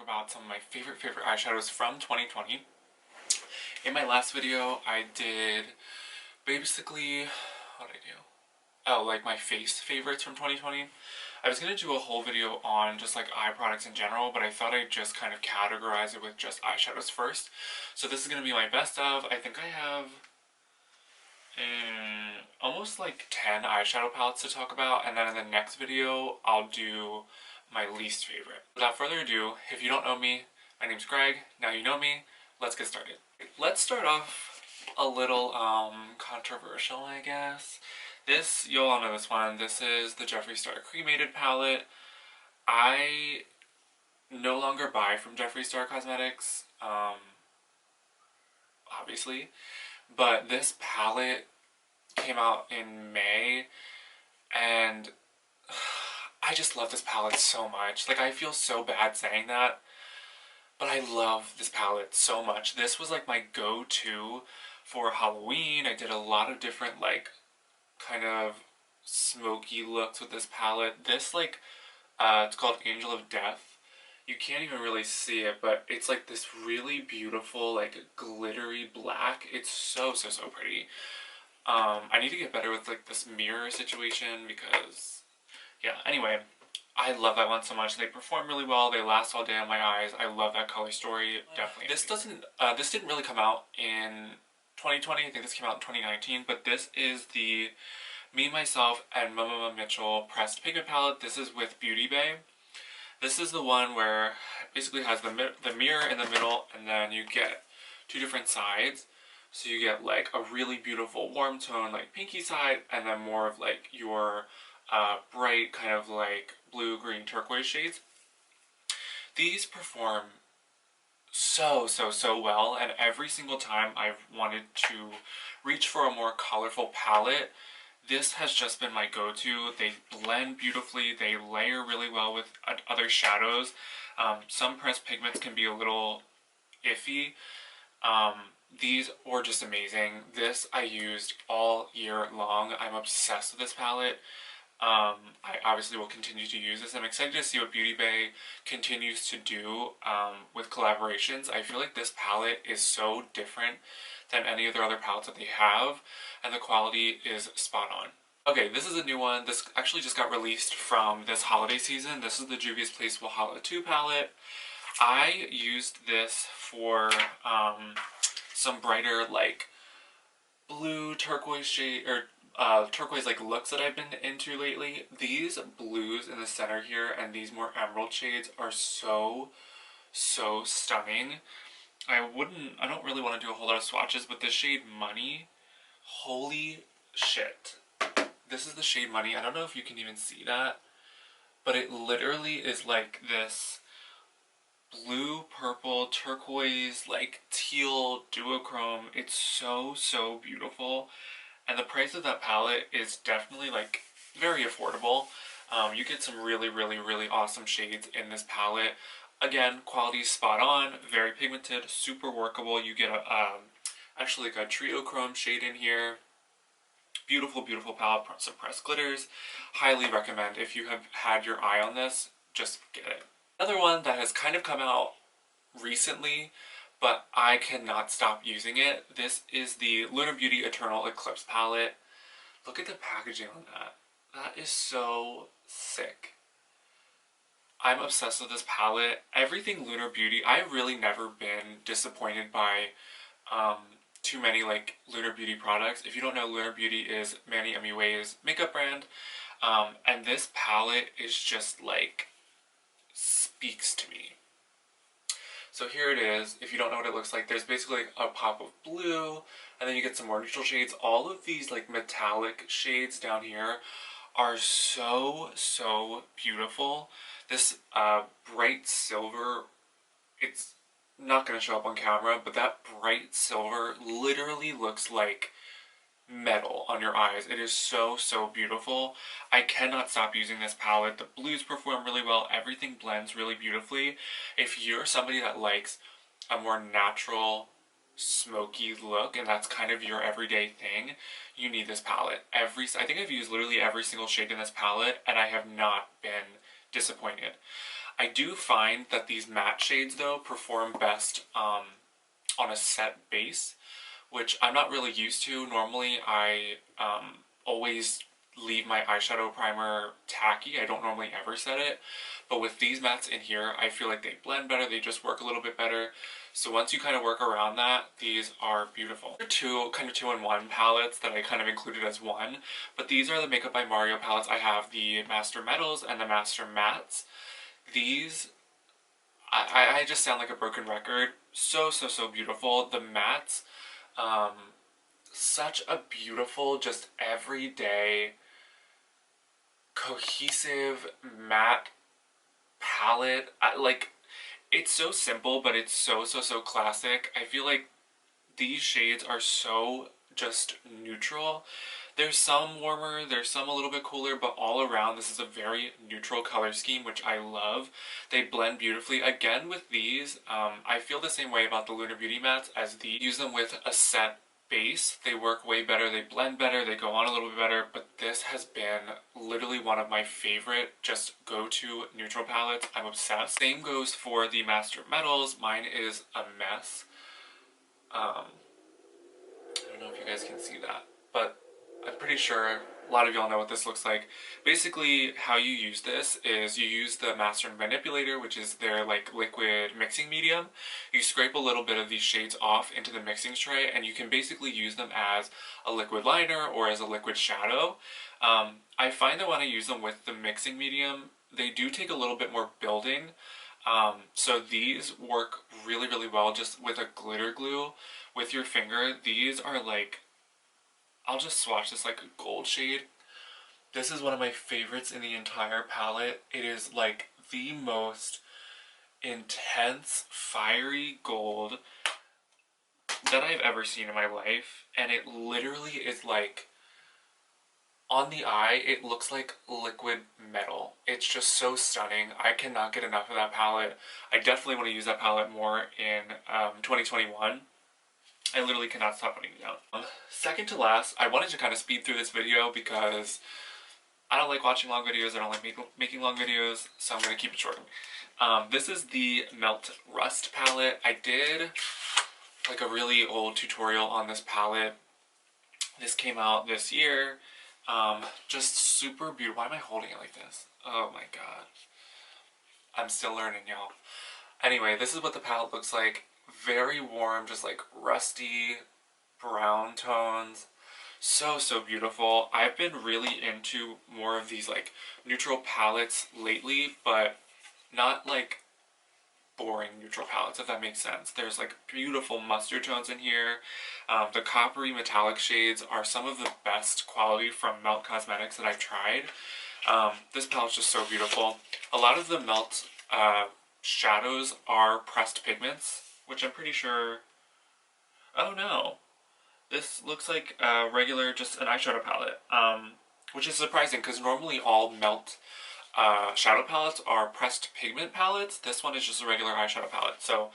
about some of my favorite eyeshadows from 2020. In my last video, I did basically, what did I do? Oh, like my face favorites from 2020. I was going to do a whole video on just like eye products in general, but I thought I'd just kind of categorize it with just eyeshadows first. So this is going to be my best of. I think I have almost like 10 eyeshadow palettes to talk about, and then in the next video I'll do my least favorite. Without further ado, if you don't know me, my name's Greg. Now you know me. Let's get started. Let's start off a little controversial, I guess. This, you'll all know this one. This is the Jeffree Star Cremated palette. I no longer buy from Jeffree Star Cosmetics, obviously, but this palette came out in May, and I just love this palette so much. Like, I feel so bad saying that, but I love this palette so much. This was like my go-to for Halloween. I did a lot of different like kind of smoky looks with this palette. This like, it's called Angel of Death. You can't even really see it, but it's like this really beautiful like glittery black. It's so pretty. I need to get better with like this mirror situation because, yeah, anyway, I love that one so much. They perform really well. They last all day on my eyes. I love that color story. Definitely. This didn't really come out in 2020. I think this came out in 2019, but this is the Me, Myself, and Mama Mitchell pressed pigment palette. This is with Beauty Bay. This is the one where it basically has the mirror in the middle, and then you get two different sides. So you get like a really beautiful warm tone, like pinky side, and then more of like your bright kind of like blue, green, turquoise shades. These perform so well, and every single time I've wanted to reach for a more colorful palette, this has just been my go-to. They blend beautifully, they layer really well with other shadows. Some pressed pigments can be a little iffy. These were just amazing. This I used all year long. I'm obsessed with this palette. I obviously will continue to use this. I'm excited to see what Beauty Bay continues to do with collaborations. I feel like this palette is so different than any of their other palettes that they have, and the quality is spot on. Okay, this is a new one. This actually just got released from this holiday season. This is the Juvia's Place Valhalla 2 palette. I used this for some brighter like blue turquoise shade, or turquoise like looks that I've been into lately. These blues in the center here and these more emerald shades are so stunning. I don't really want to do a whole lot of swatches, but the shade Money, holy shit. This is the shade Money. I don't know if you can even see that, but it literally is like this blue, purple, turquoise, like teal duochrome. It's so beautiful. And the price of that palette is definitely like very affordable. You get some really awesome shades in this palette. Again, quality spot on, very pigmented, super workable. You get actually like a trio chrome shade in here. Beautiful palette, some pressed glitters. Highly recommend. If you have had your eye on this, just get it. Another one that has kind of come out recently, but I cannot stop using it. This is the Lunar Beauty Eternal Eclipse palette. Look at the packaging on that. That is so sick. I'm obsessed with this palette. Everything Lunar Beauty, I've really never been disappointed by too many like Lunar Beauty products. If you don't know, Lunar Beauty is Manny MUA's makeup brand. And this palette is just like, speaks to me. So here it is. If you don't know what it looks like, there's basically like a pop of blue, and then you get some more neutral shades. All of these like metallic shades down here are so beautiful. This bright silver, it's not going to show up on camera, but that bright silver literally looks like metal on your eyes. It is so beautiful. I cannot stop using this palette. The blues perform really well. Everything blends really beautifully. If you're somebody that likes a more natural, smoky look, and that's kind of your everyday thing, you need this palette. I think I've used literally every single shade in this palette, and I have not been disappointed. I do find that these matte shades, though, perform best on a set base, which I'm not really used to. Normally, I always leave my eyeshadow primer tacky. I don't normally ever set it. But with these mattes in here, I feel like they blend better. They just work a little bit better. So once you kind of work around that, these are beautiful. They're two kind of two-in-one palettes that I kind of included as one. But these are the Makeup by Mario palettes. I have the Master Metals and the Master Mattes. These, I just sound like a broken record. So, so, so beautiful. The mattes, such a beautiful, just everyday, cohesive matte palette. Like, it's so simple, but it's so, so, so classic. I feel like these shades are so just neutral. There's some warmer, there's some a little bit cooler, but all around this is a very neutral color scheme, which I love. They blend beautifully. Again, with these, I feel the same way about the Lunar Beauty mattes as these. Use them with a set base. They work way better, they blend better, they go on a little bit better, but this has been literally one of my favorite just go-to neutral palettes. I'm obsessed. Same goes for the Master Metals. Mine is a mess. I don't know if you guys can see that, but I'm pretty sure a lot of y'all know what this looks like. Basically, how you use this is you use the Master Manipulator, which is their like liquid mixing medium. You scrape a little bit of these shades off into the mixing tray, and you can basically use them as a liquid liner or as a liquid shadow. I find that when I use them with the mixing medium, they do take a little bit more building. So these work really, really well just with a glitter glue with your finger. These are like, I'll just swatch this like a gold shade. This is one of my favorites in the entire palette. It is like the most intense, fiery gold that I've ever seen in my life. And it literally is like, on the eye, it looks like liquid metal. It's just so stunning. I cannot get enough of that palette. I definitely want to use that palette more in 2021. I literally cannot stop putting it down. Second to last, I wanted to kind of speed through this video because I don't like watching long videos, I don't like making long videos, so I'm going to keep it short. This is the Melt Rust palette. I did like a really old tutorial on this palette. This came out this year. Just super beautiful. Why am I holding it like this? Oh my god. I'm still learning, y'all. Anyway, this is what the palette looks like. Very warm, just like rusty brown tones. So, so beautiful. I've been really into more of these like neutral palettes lately, but not like boring neutral palettes, if that makes sense. There's like beautiful mustard tones in here. The coppery metallic shades are some of the best quality from Melt Cosmetics that I've tried. This palette's just so beautiful. A lot of the Melt shadows are pressed pigments, which I'm pretty sure... Oh no! This looks like a regular, just an eyeshadow palette, which is surprising because normally all Melt shadow palettes are pressed pigment palettes. This one is just a regular eyeshadow palette. So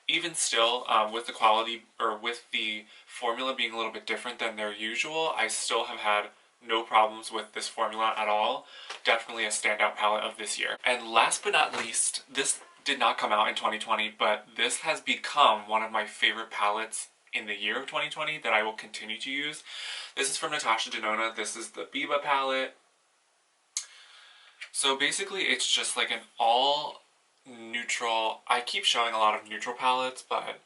even still, with the quality, or with the formula being a little bit different than their usual, I still have had no problems with this formula at all. Definitely a standout palette of this year. And last but not least, this did not come out in 2020, but this has become one of my favorite palettes in the year of 2020 that I will continue to use. This is from Natasha Denona. This is the Biba palette. So basically it's just like an all neutral, I keep showing a lot of neutral palettes, but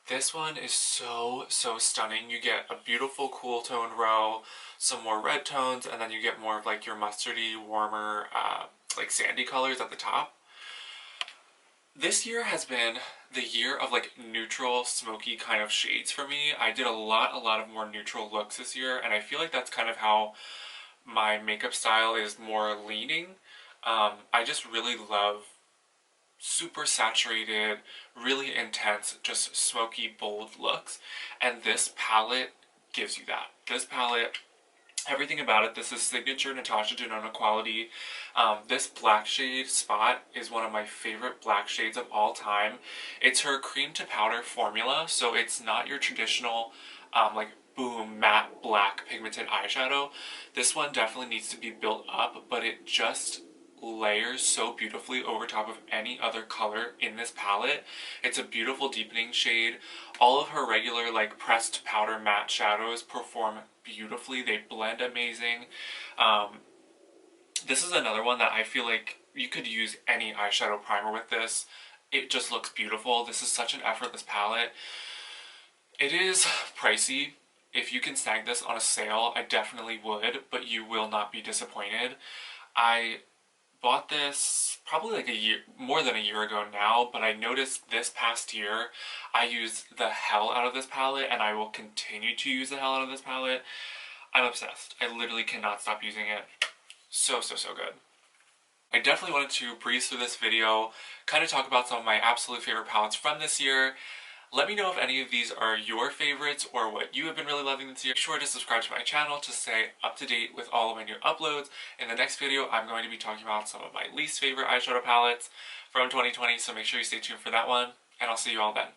this one is so, so stunning. You get a beautiful cool tone row, some more red tones, and then you get more of like your mustardy, warmer, like sandy colors at the top. This year has been the year of like neutral, smoky kind of shades for me. I did a lot of more neutral looks this year, and I feel like that's kind of how my makeup style is more leaning. I just really love super saturated, really intense, just smoky, bold looks, and this palette gives you that. This palette, everything about it, this is signature Natasha Denona quality. This black shade, Spot, is one of my favorite black shades of all time. It's her cream to powder formula, so it's not your traditional like boom matte black pigmented eyeshadow. This one definitely needs to be built up, but it just layers so beautifully over top of any other color in this palette. It's a beautiful deepening shade. All of her regular like pressed powder matte shadows perform beautifully. They blend amazing. This is another one that I feel like you could use any eyeshadow primer with this. It just looks beautiful. This is such an effortless palette. It is pricey. If you can snag this on a sale, I definitely would, but you will not be disappointed. I bought this probably like a year, more than a year ago now, but I noticed this past year I used the hell out of this palette, and I will continue to use the hell out of this palette. I'm obsessed. I literally cannot stop using it. So, so, so good. I definitely wanted to breeze through this video, kind of talk about some of my absolute favorite palettes from this year. Let me know if any of these are your favorites or what you have been really loving this year. Be sure to subscribe to my channel to stay up to date with all of my new uploads. In the next video, I'm going to be talking about some of my least favorite eyeshadow palettes from 2020, so make sure you stay tuned for that one, and I'll see you all then.